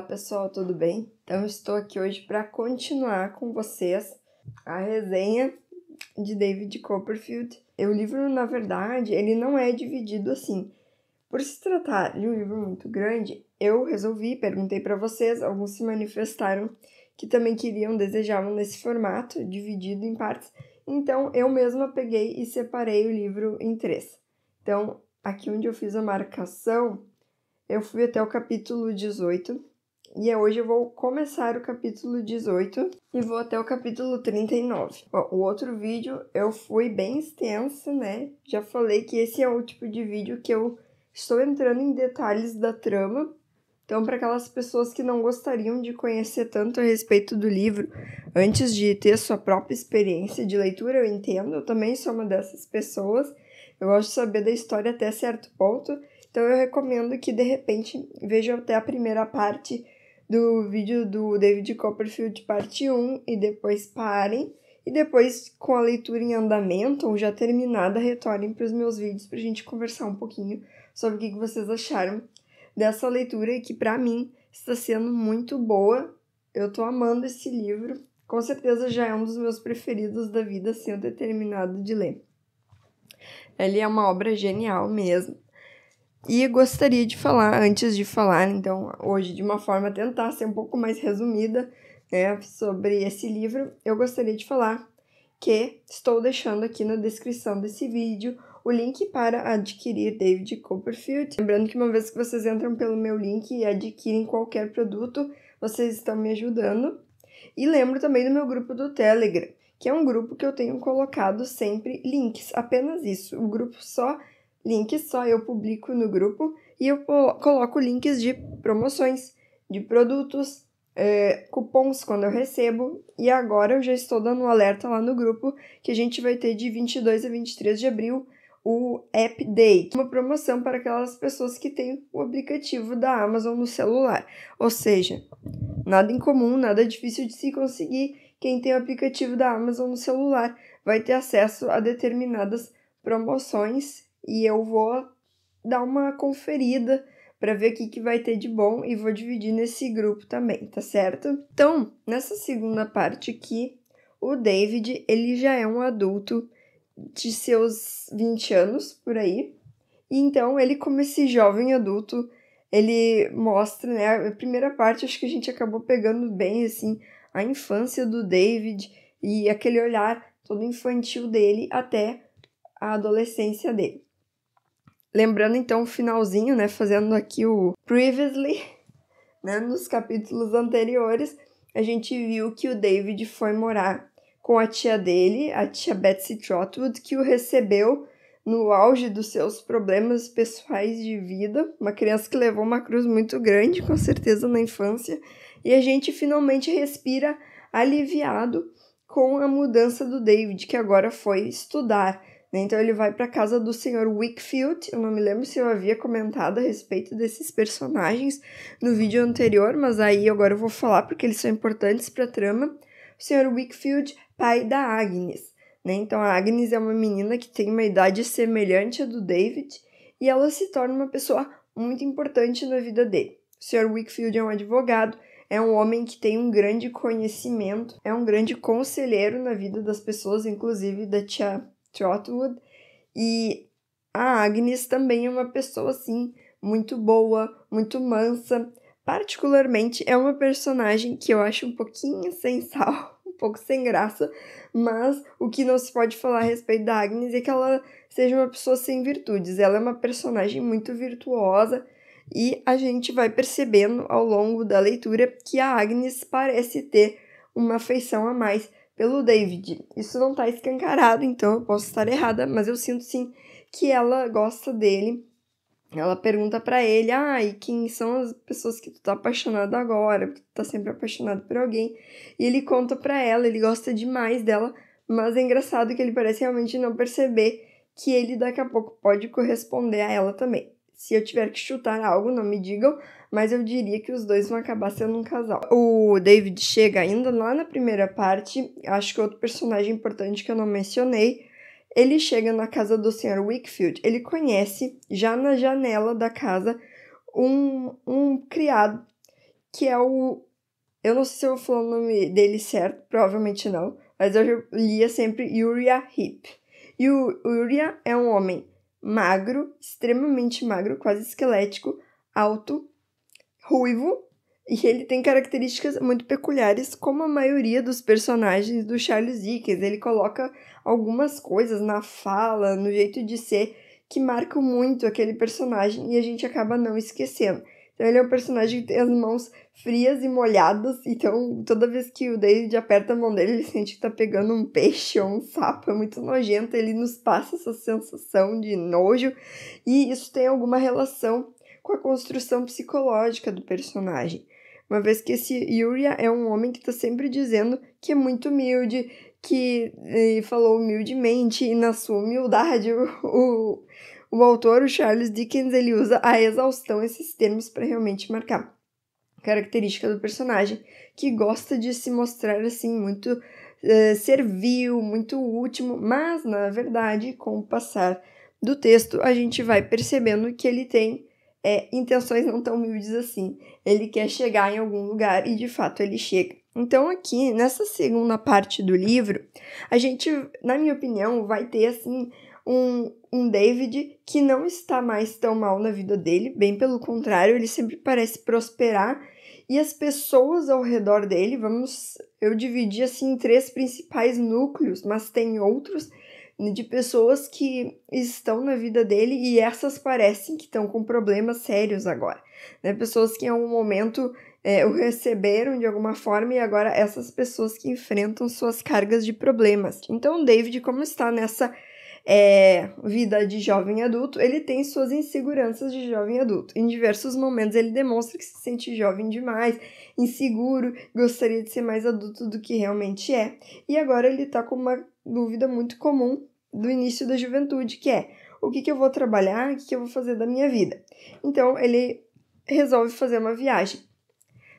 pessoal, tudo bem? Então estou aqui hoje para continuar com vocês a resenha de David Copperfield. O livro, na verdade, ele não é dividido assim. Por se tratar de um livro muito grande, eu perguntei para vocês, alguns se manifestaram que também desejavam nesse formato, dividido em partes. Então eu mesma peguei e separei o livro em 3. Então, aqui onde eu fiz a marcação, eu fui até o capítulo 18, e hoje eu vou começar o capítulo 18 e vou até o capítulo 39. Bom, o outro vídeo eu fui bem extenso, né? Já falei que esse é o tipo de vídeo que eu estou entrando em detalhes da trama. Então, para aquelas pessoas que não gostariam de conhecer tanto a respeito do livro antes de ter sua própria experiência de leitura, eu entendo, eu também sou uma dessas pessoas. Eu gosto de saber da história até certo ponto. Então eu recomendo que, de repente, vejam até a primeira parte do vídeo do David Copperfield, parte 1, e depois parem. E depois, com a leitura em andamento, ou já terminada, retornem para os meus vídeos para a gente conversar um pouquinho sobre o que vocês acharam dessa leitura, que para mim está sendo muito boa. Eu tô amando esse livro. Com certeza já é um dos meus preferidos da vida, assim, eu ter terminado de ler. Ele é uma obra genial mesmo. E gostaria de falar, antes de falar, então, hoje, de uma forma tentar ser um pouco mais resumida, né, sobre esse livro, eu gostaria de falar que estou deixando aqui na descrição desse vídeo o link para adquirir David Copperfield. Lembrando que uma vez que vocês entram pelo meu link e adquirem qualquer produto, vocês estão me ajudando. E lembro também do meu grupo do Telegram, que é um grupo que eu tenho colocado sempre links, apenas isso, o grupo só links, só eu publico no grupo e eu coloco links de promoções, de produtos, cupons quando eu recebo, e agora eu já estou dando um alerta lá no grupo que a gente vai ter de 22 a 23 de abril o App Day, uma promoção para aquelas pessoas que têm o aplicativo da Amazon no celular, ou seja, nada incomum, nada difícil de se conseguir. Quem tem o aplicativo da Amazon no celular vai ter acesso a determinadas promoções e eu vou dar uma conferida para ver o que vai ter de bom e vou dividir nesse grupo também, tá certo? Então, nessa segunda parte aqui, o David, ele já é um adulto de seus 20 anos, por aí. E então, ele como esse jovem adulto, ele mostra, né, a primeira parte, acho que a gente acabou pegando bem, assim, a infância do David e aquele olhar todo infantil dele até a adolescência dele. Lembrando, então, o finalzinho, né, fazendo aqui o previously, né, nos capítulos anteriores, a gente viu que o David foi morar com a tia dele, a tia Betsy Trotwood, que o recebeu no auge dos seus problemas pessoais de vida, uma criança que levou uma cruz muito grande, com certeza, na infância, e a gente finalmente respira aliviado com a mudança do David, que agora foi estudar. Então ele vai para a casa do Sr. Wickfield. Eu não me lembro se eu havia comentado a respeito desses personagens no vídeo anterior, mas aí agora eu vou falar porque eles são importantes para a trama. O Sr. Wickfield, pai da Agnes. Então a Agnes é uma menina que tem uma idade semelhante à do David e ela se torna uma pessoa muito importante na vida dele. O Sr. Wickfield é um advogado, é um homem que tem um grande conhecimento, é um grande conselheiro na vida das pessoas, inclusive da tia Trotwood, e a Agnes também é uma pessoa, assim, muito boa, muito mansa. Particularmente, é uma personagem que eu acho um pouquinho sem sal, um pouco sem graça, mas o que não se pode falar a respeito da Agnes é que ela seja uma pessoa sem virtudes. Ela é uma personagem muito virtuosa e a gente vai percebendo ao longo da leitura que a Agnes parece ter uma afeição a mais pelo David. Isso não tá escancarado, então eu posso estar errada, mas eu sinto sim que ela gosta dele. Ela pergunta pra ele, e quem são as pessoas que tu tá apaixonado agora? Porque tu tá sempre apaixonado por alguém. E ele conta pra ela, ele gosta demais dela, mas é engraçado que ele parece realmente não perceber que ele daqui a pouco pode corresponder a ela também. Se eu tiver que chutar algo, não me digam, mas eu diria que os dois vão acabar sendo um casal. O David chega ainda lá na primeira parte, acho que outro personagem importante que eu não mencionei, ele chega na casa do Sr. Wickfield, ele conhece, já na janela da casa, um criado que é o... Eu não sei se eu vou falar o nome dele certo, provavelmente não, mas eu lia sempre Uriah Heep. E o Uriah é um homem magro, extremamente magro, quase esquelético, alto, ruivo, e ele tem características muito peculiares, como a maioria dos personagens do Charles Dickens. Ele coloca algumas coisas na fala, no jeito de ser, que marcam muito aquele personagem e a gente acaba não esquecendo. Então ele é um personagem que tem as mãos frias e molhadas, então toda vez que o David aperta a mão dele, ele sente que tá pegando um peixe ou um sapo, é muito nojento, ele nos passa essa sensação de nojo, e isso tem alguma relação com a construção psicológica do personagem. Uma vez que esse Uriah é um homem que tá sempre dizendo que é muito humilde, que falou humildemente, e na sua humildade o autor, o Charles Dickens, ele usa a exaustão esses termos para realmente marcar característica do personagem, que gosta de se mostrar assim muito servil, muito útil, mas na verdade, com o passar do texto, a gente vai percebendo que ele tem intenções não tão humildes assim. Ele quer chegar em algum lugar e de fato ele chega. Então aqui, nessa segunda parte do livro, a gente, na minha opinião, vai ter assim um David que não está mais tão mal na vida dele, bem pelo contrário, ele sempre parece prosperar, e as pessoas ao redor dele, eu dividi assim em 3 principais núcleos, mas tem outros de pessoas que estão na vida dele e essas parecem que estão com problemas sérios agora, né? Pessoas que em algum momento o receberam de alguma forma e agora essas pessoas que enfrentam suas cargas de problemas. Então o David, como está nessa vida de jovem adulto, ele tem suas inseguranças de jovem adulto. Em diversos momentos ele demonstra que se sente jovem demais, inseguro, gostaria de ser mais adulto do que realmente é. E agora ele tá com uma dúvida muito comum do início da juventude, que é: o que eu vou trabalhar, o que eu vou fazer da minha vida? Então ele resolve fazer uma viagem.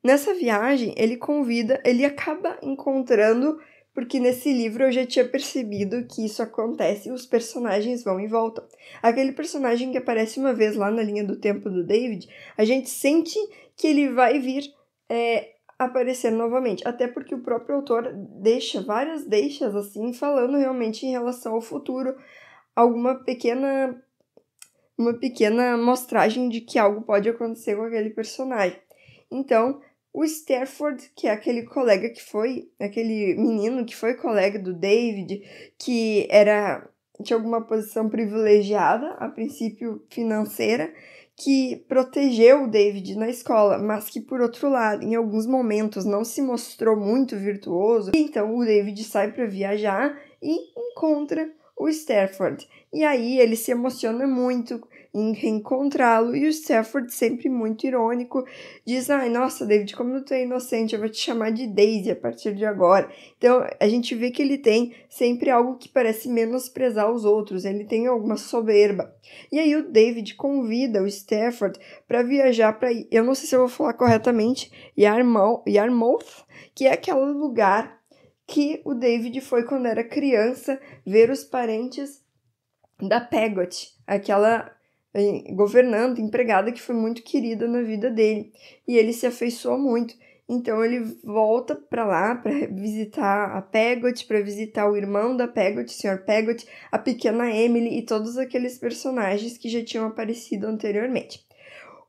Nessa viagem ele acaba encontrando, porque nesse livro eu já tinha percebido que isso acontece, os personagens vão e voltam. Aquele personagem que aparece uma vez lá na linha do tempo do David, a gente sente que ele vai vir aparecer novamente, até porque o próprio autor deixa várias deixas assim, falando realmente em relação ao futuro, uma pequena mostragem de que algo pode acontecer com aquele personagem. Então, o Stafford, que é aquele menino que foi colega do David, que tinha alguma posição privilegiada, a princípio financeira, que protegeu o David na escola, mas que, por outro lado, em alguns momentos não se mostrou muito virtuoso. Então, o David sai para viajar e encontra o Stafford. E aí ele se emociona muito em reencontrá-lo, e o Stafford, sempre muito irônico, diz: ai, nossa, David, como tu é inocente, eu vou te chamar de Daisy a partir de agora. Então, a gente vê que ele tem sempre algo que parece menosprezar os outros, ele tem alguma soberba. E aí o David convida o Stafford para viajar para, eu não sei se eu vou falar corretamente, Yarmouth, que é aquele lugar que o David foi quando era criança ver os parentes da Peggot, aquela governanta, empregada que foi muito querida na vida dele, e ele se afeiçoou muito. Então ele volta para lá para visitar a Peggot, para visitar o irmão da Peggot, o Sr. Peggot, a pequena Emily e todos aqueles personagens que já tinham aparecido anteriormente.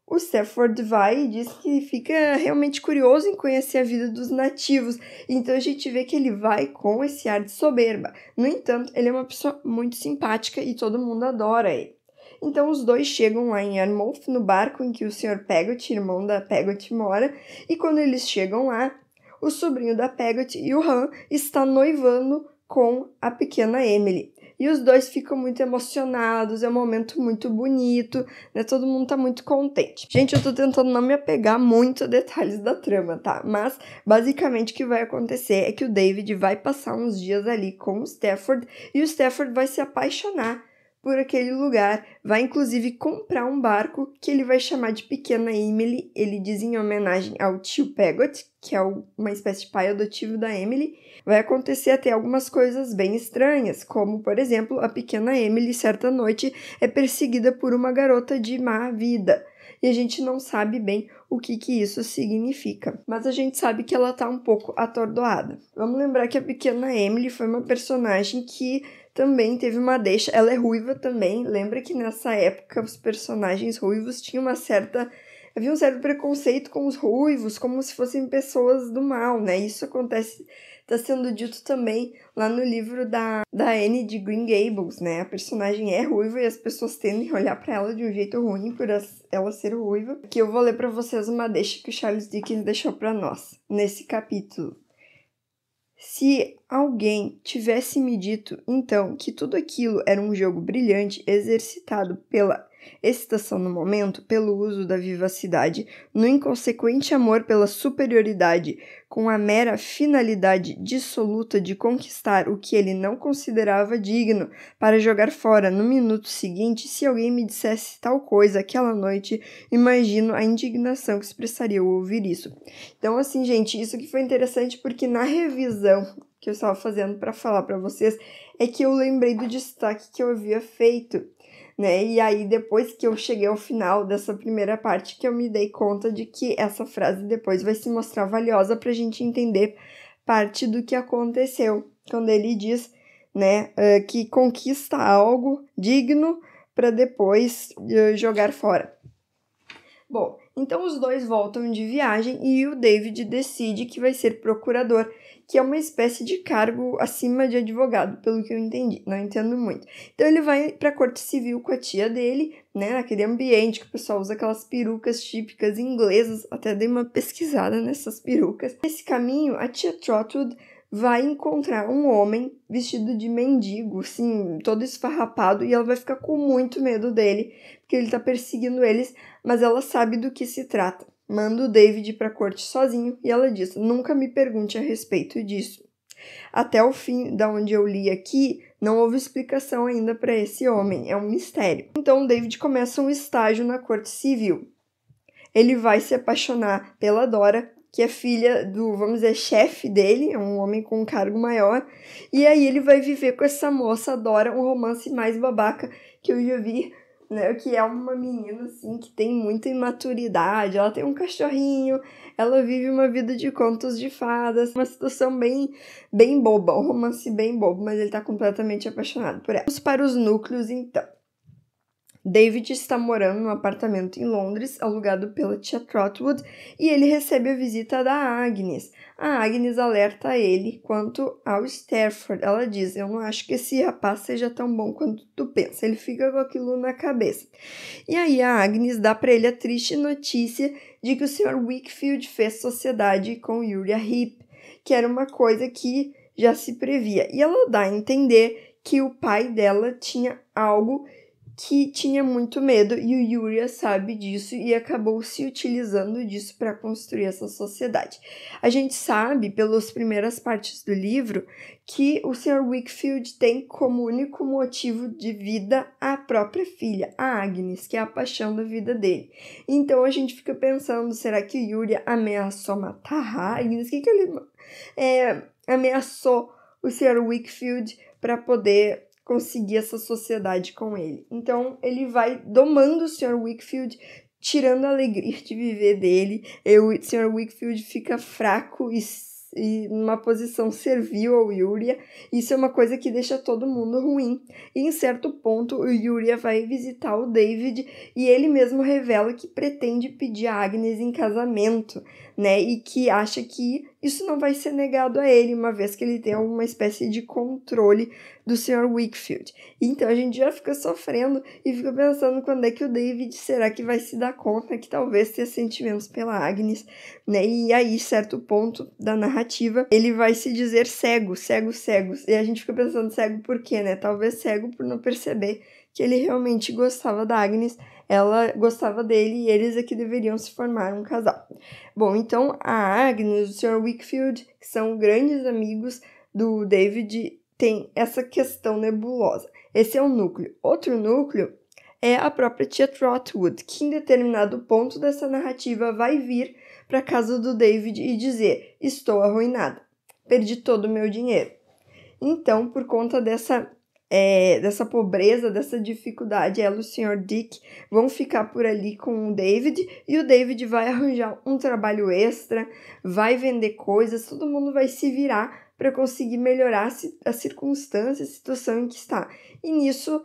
O Stafford vai e diz que fica realmente curioso em conhecer a vida dos nativos, então a gente vê que ele vai com esse ar de soberba. No entanto, ele é uma pessoa muito simpática e todo mundo adora ele. Então os dois chegam lá em Yarmouth, no barco em que o Sr. Peggot, irmão da Peggot, mora, e quando eles chegam lá, o sobrinho da Peggot, Johan, está noivando com a pequena Emily. E os dois ficam muito emocionados, é um momento muito bonito, né? Todo mundo tá muito contente. Gente, eu tô tentando não me apegar muito a detalhes da trama, tá? Mas, basicamente, o que vai acontecer é que o David vai passar uns dias ali com o Stafford, e o Stafford vai se apaixonar por aquele lugar, vai inclusive comprar um barco que ele vai chamar de Pequena Emily, ele diz em homenagem ao tio Peggot, que é uma espécie de pai adotivo da Emily. Vai acontecer até algumas coisas bem estranhas, como, por exemplo, a pequena Emily, certa noite, é perseguida por uma garota de má vida. e a gente não sabe bem o que isso significa. Mas a gente sabe que ela tá um pouco atordoada. Vamos lembrar que a pequena Emily foi uma personagem que também teve uma deixa. Ela é ruiva também. Lembra que nessa época os personagens ruivos tinham havia um certo preconceito com os ruivos, como se fossem pessoas do mal, né? Isso acontece, tá sendo dito também lá no livro da Anne de Green Gables, né? A personagem é ruiva e as pessoas tendem a olhar pra ela de um jeito ruim por ela ser ruiva. Aqui eu vou ler pra vocês uma deixa que o Charles Dickens deixou pra nós, nesse capítulo. Se alguém tivesse me dito, então, que tudo aquilo era um jogo brilhante exercitado pela excitação no momento, pelo uso da vivacidade, no inconsequente amor pela superioridade, com a mera finalidade dissoluta de conquistar o que ele não considerava digno para jogar fora no minuto seguinte, se alguém me dissesse tal coisa aquela noite, imagino a indignação que expressaria ao ouvir isso. Então, assim, gente, isso aqui foi interessante porque na revisão que eu estava fazendo para falar para vocês é que eu lembrei do destaque que eu havia feito, né? E aí, depois que eu cheguei ao final dessa primeira parte, que eu me dei conta de que essa frase depois vai se mostrar valiosa para a gente entender parte do que aconteceu, quando ele diz, né, que conquista algo digno para depois jogar fora. Bom, então os dois voltam de viagem e o David decide que vai ser procurador, que é uma espécie de cargo acima de advogado, pelo que eu entendi, não entendo muito. Então ele vai para a corte civil com a tia dele, né, naquele ambiente que o pessoal usa aquelas perucas típicas inglesas, até dei uma pesquisada nessas perucas. Nesse caminho, a tia Trotwood vai encontrar um homem vestido de mendigo, assim, todo esfarrapado, e ela vai ficar com muito medo dele, porque ele tá perseguindo eles, mas ela sabe do que se trata. Manda o David pra corte sozinho e ela diz, nunca me pergunte a respeito disso. Até o fim da onde eu li aqui, não houve explicação ainda para esse homem, é um mistério. Então o David começa um estágio na corte civil. Ele vai se apaixonar pela Dora, que é filha do, vamos dizer, chefe dele, é um homem com um cargo maior, e aí ele vai viver com essa moça, Dora, um romance mais babaca que eu já vi, né, que é uma menina, assim, que tem muita imaturidade, ela tem um cachorrinho, ela vive uma vida de contos de fadas, uma situação bem boba, um romance bem bobo, mas ele tá completamente apaixonado por ela. Vamos para os núcleos, então. David está morando num apartamento em Londres, alugado pela tia Trotwood, e ele recebe a visita da Agnes. A Agnes alerta ele quanto ao Stafford. Ela diz, eu não acho que esse rapaz seja tão bom quanto tu pensa. Ele fica com aquilo na cabeça. E aí a Agnes dá para ele a triste notícia de que o Sr. Wickfield fez sociedade com Uriah Heep, que era uma coisa que já se previa. E ela dá a entender que o pai dela tinha algo que tinha muito medo e o Uriah sabe disso e acabou se utilizando disso para construir essa sociedade. A gente sabe, pelas primeiras partes do livro, que o Sr. Wickfield tem como único motivo de vida a própria filha, a Agnes, que é a paixão da vida dele. Então a gente fica pensando, será que o Uriah ameaçou matar a Agnes? O que ele ameaçou o Sr. Wickfield para poder conseguir essa sociedade com ele? Então, ele vai domando o Sr. Wickfield, tirando a alegria de viver dele, e o Sr. Wickfield fica fraco e numa posição servil ao Uriah. Isso é uma coisa que deixa todo mundo ruim. E em certo ponto, o Uriah vai visitar o David e ele mesmo revela que pretende pedir a Agnes em casamento, né? E que acha que isso não vai ser negado a ele, uma vez que ele tem alguma espécie de controle do Sr. Wickfield. Então a gente já fica sofrendo e fica pensando quando é que o David será que vai se dar conta que talvez tenha sentimentos pela Agnes, né? E aí, certo ponto da narrativa, ele vai se dizer cego. E a gente fica pensando cego por quê, né? Talvez cego por não perceber que ele realmente gostava da Agnes, ela gostava dele e eles é que deveriam se formar um casal. Bom, então a Agnes e o Sr. Wickfield, que são grandes amigos do David, tem essa questão nebulosa. Esse é um núcleo. Outro núcleo é a própria tia Trotwood, que em determinado ponto dessa narrativa vai vir para a casa do David e dizer, estou arruinada, perdi todo o meu dinheiro. Então, por conta dessa dessa pobreza, dessa dificuldade, ela e o Sr. Dick vão ficar por ali com o David, e o David vai arranjar um trabalho extra, vai vender coisas, todo mundo vai se virar para conseguir melhorar a circunstância, a situação em que está. E nisso,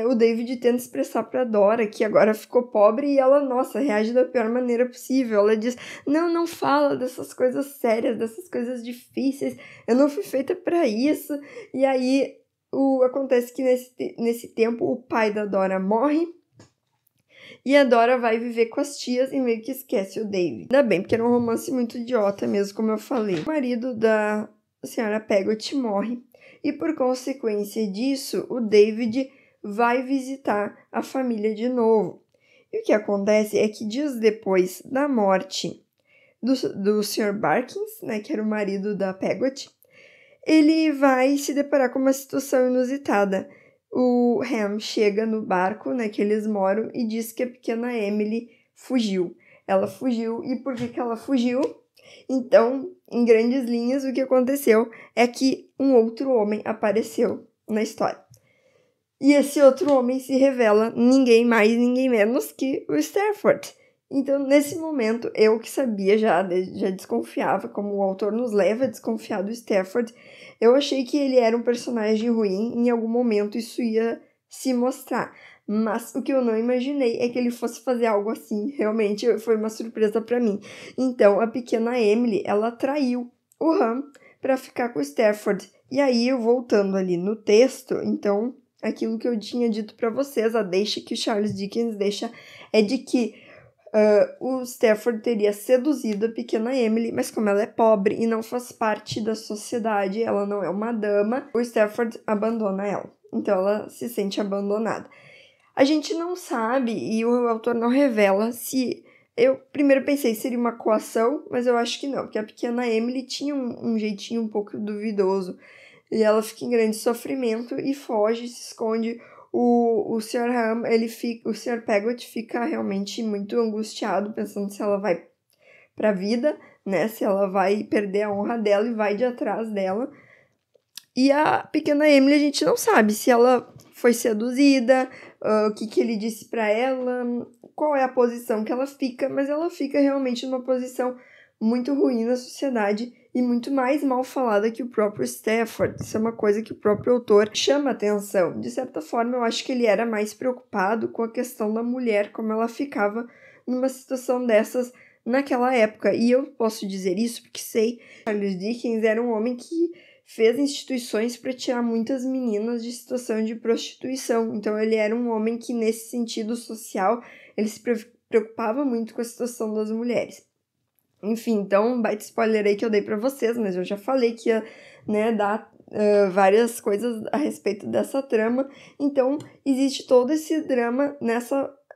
o David tenta expressar para Dora que agora ficou pobre, e ela, nossa, reage da pior maneira possível. Ela diz, não fala dessas coisas sérias, dessas coisas difíceis, eu não fui feita para isso. E aí, acontece que nesse tempo o pai da Dora morre, e a Dora vai viver com as tias e meio que esquece o David. Ainda bem, porque era um romance muito idiota mesmo, como eu falei. O marido da senhora Peggot morre, e por consequência disso, o David vai visitar a família de novo. E o que acontece é que dias depois da morte do Sr. Barkins, né, que era o marido da Peggot, ele vai se deparar com uma situação inusitada. O Ham chega no barco, né, que eles moram, e diz que a pequena Emily fugiu. Ela fugiu, e por que ela fugiu? Então, em grandes linhas, o que aconteceu é que um outro homem apareceu na história. E esse outro homem se revela ninguém mais, ninguém menos que o Stafford. Então, nesse momento, eu que sabia, já desconfiava, como o autor nos leva a desconfiar do Stafford, eu achei que ele era um personagem ruim, em algum momento isso ia se mostrar. Mas o que eu não imaginei é que ele fosse fazer algo assim, realmente foi uma surpresa para mim. Então, a pequena Emily, ela traiu o Ham para ficar com o Stafford. E aí, eu voltando ali no texto, então, aquilo que eu tinha dito para vocês, a deixa que o Charles Dickens deixa é de que o Stafford teria seduzido a pequena Emily, mas como ela é pobre e não faz parte da sociedade, ela não é uma dama, o Stafford abandona ela. Então ela se sente abandonada. A gente não sabe, e o autor não revela se... Eu primeiro pensei que seria uma coação, mas eu acho que não, porque a pequena Emily tinha um jeitinho um pouco duvidoso. E ela fica em grande sofrimento e foge, se esconde. O Sr. Ham, o Sr. Peggot fica realmente muito angustiado, pensando se ela vai pra vida, né? Se ela vai perder a honra dela e vai de atrás dela. E a pequena Emily, a gente não sabe se ela foi seduzida, o que ele disse pra ela, qual é a posição que ela fica, mas ela fica realmente numa posição muito ruim na sociedade e muito mais mal falada que o próprio Stafford. Isso é uma coisa que o próprio autor chama atenção. De certa forma, eu acho que ele era mais preocupado com a questão da mulher, como ela ficava numa situação dessas naquela época. E eu posso dizer isso porque sei que Charles Dickens era um homem que fez instituições para tirar muitas meninas de situação de prostituição. Então ele era um homem que, nesse sentido social, ele se preocupava muito com a situação das mulheres. Enfim, então, um baita spoiler aí que eu dei pra vocês, mas eu já falei que ia, né, dar várias coisas a respeito dessa trama. Então, existe todo esse drama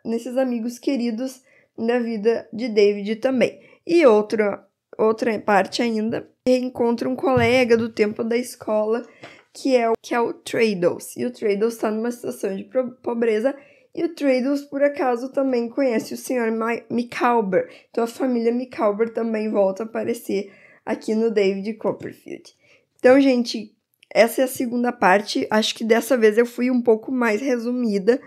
nesses amigos queridos da vida de David também. E outra parte ainda, encontra um colega do tempo da escola, que é o Traddles. E o Traddles está numa situação de pobreza. E o Traddles, por acaso, também conhece o Sr. Micawber. Então, a família Micawber também volta a aparecer aqui no David Copperfield. Então, gente, essa é a segunda parte. Acho que dessa vez eu fui um pouco mais resumida,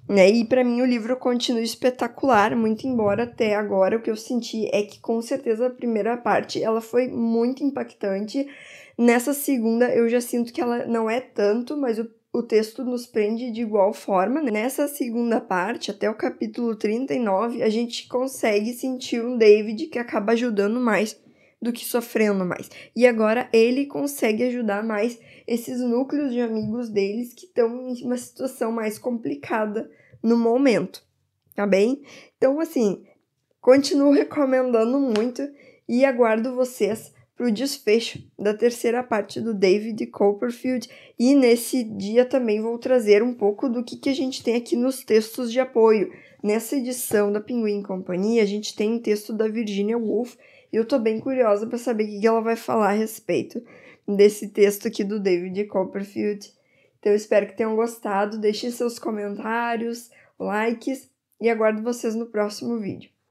né? E para mim o livro continua espetacular, muito embora até agora o que eu senti é que com certeza a primeira parte ela foi muito impactante. Nessa segunda eu já sinto que ela não é tanto, mas o texto nos prende de igual forma. Nessa segunda parte, até o capítulo 39, a gente consegue sentir um David que acaba ajudando mais do que sofrendo mais. E agora ele consegue ajudar mais esses núcleos de amigos deles que estão em uma situação mais complicada no momento, tá bem? Então, assim, continuo recomendando muito e aguardo vocês para o desfecho da terceira parte do David Copperfield, e nesse dia também vou trazer um pouco do que a gente tem aqui nos textos de apoio. Nessa edição da Penguin Companhia, a gente tem um texto da Virginia Woolf, e eu tô bem curiosa para saber o que ela vai falar a respeito desse texto aqui do David Copperfield. Então eu espero que tenham gostado, deixem seus comentários, likes, e aguardo vocês no próximo vídeo.